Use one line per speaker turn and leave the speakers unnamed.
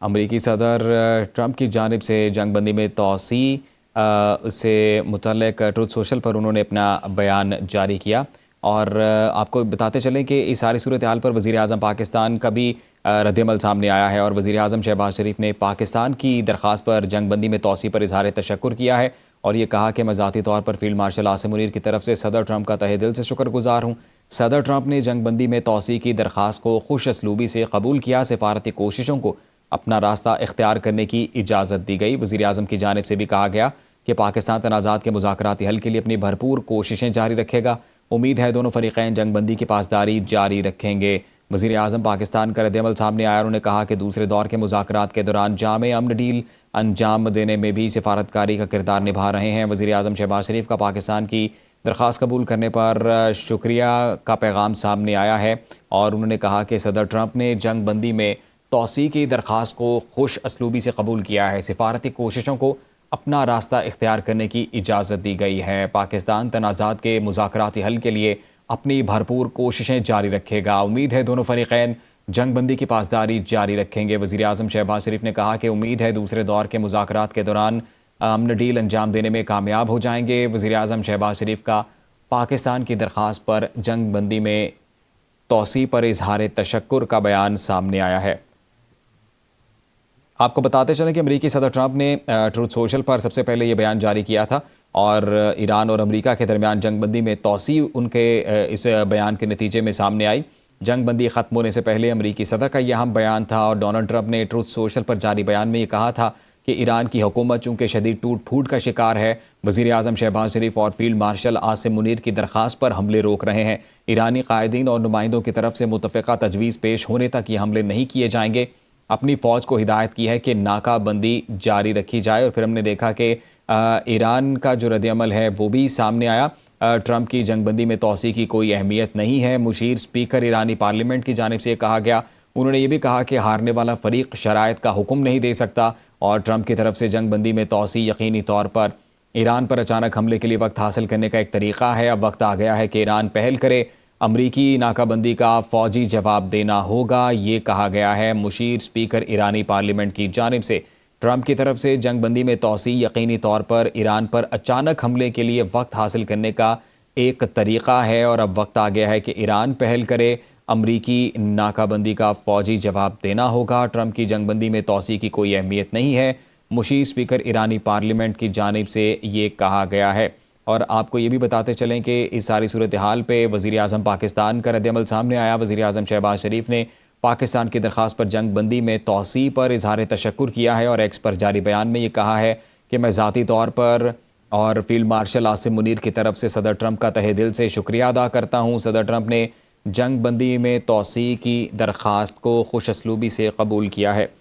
امریکی صدر ٹرمپ کی جانب سے جنگ بندی میں توسیع سے متعلق ٹروتھ سوشل پر انہوں نے اپنا بیان جاری کیا، اور آپ کو بتاتے چلیں کہ اس ساری صورتحال پر وزیر اعظم پاکستان کا بھی رد عمل سامنے آیا ہے، اور وزیر اعظم شہباز شریف نے پاکستان کی درخواست پر جنگ بندی میں توسیع پر اظہار تشکر کیا ہے، اور یہ کہا کہ میں ذاتی طور پر فیلڈ مارشل عاصم منیر کی طرف سے صدر ٹرمپ کا تہہ دل سے شکر گزار ہوں۔ صدر ٹرمپ نے جنگ بندی میں توسیع کی درخواست کو خوش اسلوبی سے قبول کیا، سفارتی کوششوں کو اپنا راستہ اختیار کرنے کی اجازت دی گئی۔ وزیر اعظم کی جانب سے بھی کہا گیا کہ پاکستان تنازعات کے مذاکراتی حل کے لیے اپنی بھرپور کوششیں جاری رکھے گا، امید ہے دونوں فریقین جنگ بندی کی پاسداری جاری رکھیں گے۔ وزیر اعظم پاکستان کا رد عمل سامنے آیا، انہوں نے کہا کہ دوسرے دور کے مذاکرات کے دوران جامع امن ڈیل انجام دینے میں بھی سفارتکاری کا کردار نبھا رہے ہیں۔ وزیر اعظم شہباز شریف کا پاکستان کی درخواست قبول کرنے پر شکریہ کا پیغام سامنے آیا ہے، اور انہوں نے کہا کہ صدر ٹرمپ نے جنگ بندی میں توسیع کی درخواست کو خوش اسلوبی سے قبول کیا ہے، سفارتی کوششوں کو اپنا راستہ اختیار کرنے کی اجازت دی گئی ہے، پاکستان تنازعات کے مذاکراتی حل کے لیے اپنی بھرپور کوششیں جاری رکھے گا، امید ہے دونوں فریقین جنگ بندی کی پاسداری جاری رکھیں گے۔ وزیر اعظم شہباز شریف نے کہا کہ امید ہے دوسرے دور کے مذاکرات کے دوران امن ڈیل انجام دینے میں کامیاب ہو جائیں گے۔ وزیر اعظم شہباز شریف کا پاکستان کی درخواست پر جنگ بندی میں توسیع پر اظہار تشکر کا بیان سامنے آیا ہے۔ آپ کو بتاتے چلیں کہ امریکی صدر ٹرمپ نے ٹروتھ سوشل پر سب سے پہلے یہ بیان جاری کیا تھا، اور ایران اور امریکہ کے درمیان جنگ بندی میں توسیع ان کے اس بیان کے نتیجے میں سامنے آئی۔ جنگ بندی ختم ہونے سے پہلے امریکی صدر کا یہ اہم بیان تھا، اور ڈونلڈ ٹرمپ نے ٹروتھ سوشل پر جاری بیان میں یہ کہا تھا کہ ایران کی حکومت چونکہ شدید ٹوٹ پھوٹ کا شکار ہے، وزیر اعظم شہباز شریف اور فیلڈ مارشل عاصم منیر کی درخواست پر حملے روک رہے ہیں۔ ایرانی قائدین اور نمائندوں کی طرف سے متفقہ تجویز پیش ہونے تک یہ حملے نہیں کیے جائیں گے۔ اپنی فوج کو ہدایت کی ہے کہ ناکہ بندی جاری رکھی جائے، اور پھر ہم نے دیکھا کہ ایران کا جو رد عمل ہے وہ بھی سامنے آیا۔ ٹرمپ کی جنگ بندی میں توسیع کی کوئی اہمیت نہیں ہے، مشیر اسپیکر ایرانی پارلیمنٹ کی جانب سے یہ کہا گیا۔ انہوں نے یہ بھی کہا کہ ہارنے والا فریق شرائط کا حکم نہیں دے سکتا، اور ٹرمپ کی طرف سے جنگ بندی میں توسیع یقینی طور پر ایران پر اچانک حملے کے لیے وقت حاصل کرنے کا ایک طریقہ ہے۔ اب وقت آ گیا ہے کہ ایران پہل کرے، امریکی ناکہ بندی کا فوجی جواب دینا ہوگا، یہ کہا گیا ہے مشیر اسپیکر ایرانی پارلیمنٹ کی جانب سے۔ ٹرمپ کی طرف سے جنگ بندی میں توسیع یقینی طور پر ایران پر اچانک حملے کے لیے وقت حاصل کرنے کا ایک طریقہ ہے، اور اب وقت آ گیا ہے کہ ایران پہل کرے، امریکی ناکہ بندی کا فوجی جواب دینا ہوگا۔ ٹرمپ کی جنگ بندی میں توسیع کی کوئی اہمیت نہیں ہے، مشیر اسپیکر ایرانی پارلیمنٹ کی جانب سے یہ کہا گیا ہے۔ اور آپ کو یہ بھی بتاتے چلیں کہ اس ساری صورتحال پہ وزیر اعظم پاکستان کا رد عمل سامنے آیا۔ وزیر اعظم شہباز شریف نے پاکستان کی درخواست پر جنگ بندی میں توسیع پر اظہار تشکر کیا ہے، اور ایکس پر جاری بیان میں یہ کہا ہے کہ میں ذاتی طور پر اور فیلڈ مارشل عاصم منیر کی طرف سے صدر ٹرمپ کا تہہ دل سے شکریہ ادا کرتا ہوں۔ صدر ٹرمپ نے جنگ بندی میں توسیع کی درخواست کو خوش اسلوبی سے قبول کیا ہے۔